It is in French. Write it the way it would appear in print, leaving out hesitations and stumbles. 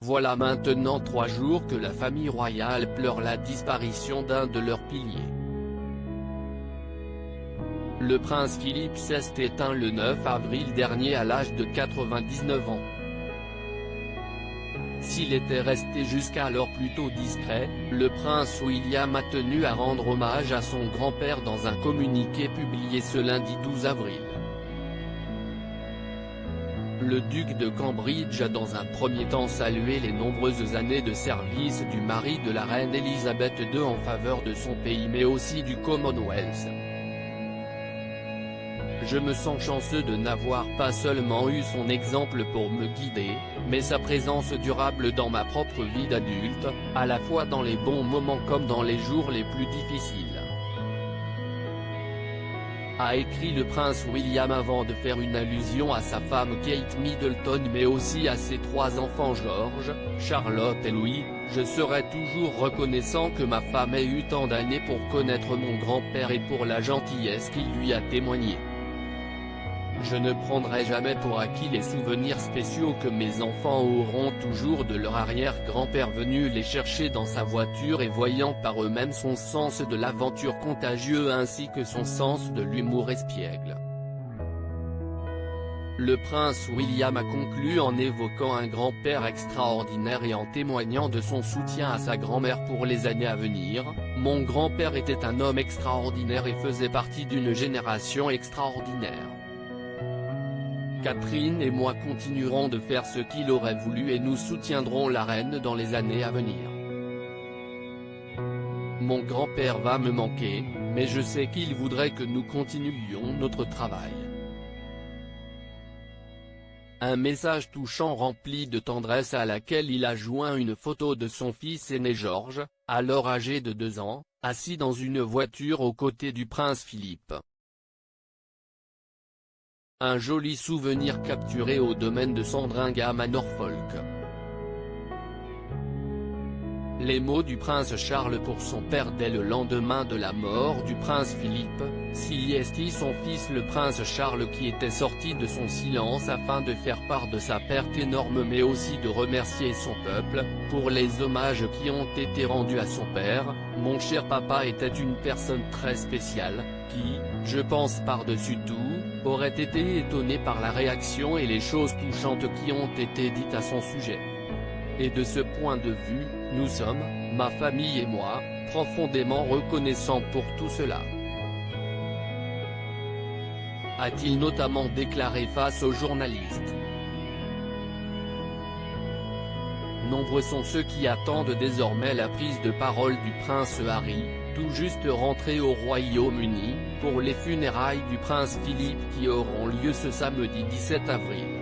Voilà maintenant 3 jours que la famille royale pleure la disparition d'un de leurs piliers. Le prince Philippe s'est éteint le 9 avril dernier à l'âge de 99 ans. S'il était resté jusqu'alors plutôt discret, le prince William a tenu à rendre hommage à son grand-père dans un communiqué publié ce lundi 12 avril. Le duc de Cambridge a dans un premier temps salué les nombreuses années de service du mari de la reine Elisabeth II en faveur de son pays mais aussi du Commonwealth. Je me sens chanceux de n'avoir pas seulement eu son exemple pour me guider, mais sa présence durable dans ma propre vie d'adulte, à la fois dans les bons moments comme dans les jours les plus difficiles. A écrit le prince William avant de faire une allusion à sa femme Kate Middleton mais aussi à ses 3 enfants George, Charlotte et Louis. Je serai toujours reconnaissant que ma femme ait eu tant d'années pour connaître mon grand-père et pour la gentillesse qu'il lui a témoignée. Je ne prendrai jamais pour acquis les souvenirs spéciaux que mes enfants auront toujours de leur arrière-grand-père venu les chercher dans sa voiture et voyant par eux-mêmes son sens de l'aventure contagieux ainsi que son sens de l'humour espiègle. Le prince William a conclu en évoquant un grand-père extraordinaire et en témoignant de son soutien à sa grand-mère pour les années à venir. Mon grand-père était un homme extraordinaire et faisait partie d'une génération extraordinaire. Catherine et moi continuerons de faire ce qu'il aurait voulu et nous soutiendrons la reine dans les années à venir. Mon grand-père va me manquer, mais je sais qu'il voudrait que nous continuions notre travail. Un message touchant rempli de tendresse à laquelle il a joint une photo de son fils aîné George, alors âgé de 2 ans, assis dans une voiture aux côtés du prince Philippe. Un joli souvenir capturé au domaine de Sandringham à Norfolk. Les mots du prince Charles pour son père dès le lendemain de la mort du prince Philippe, Siliesti son fils le prince Charles qui était sorti de son silence afin de faire part de sa perte énorme mais aussi de remercier son peuple, pour les hommages qui ont été rendus à son père. Mon cher papa était une personne très spéciale, qui, je pense par-dessus tout, aurait été étonné par la réaction et les choses touchantes qui ont été dites à son sujet. Et de ce point de vue, nous sommes, ma famille et moi, profondément reconnaissants pour tout cela. A-t-il notamment déclaré face aux journalistes. Nombreux sont ceux qui attendent désormais la prise de parole du prince Harry, tout juste rentré au Royaume-Uni, pour les funérailles du prince Philippe qui auront lieu ce samedi 17 avril.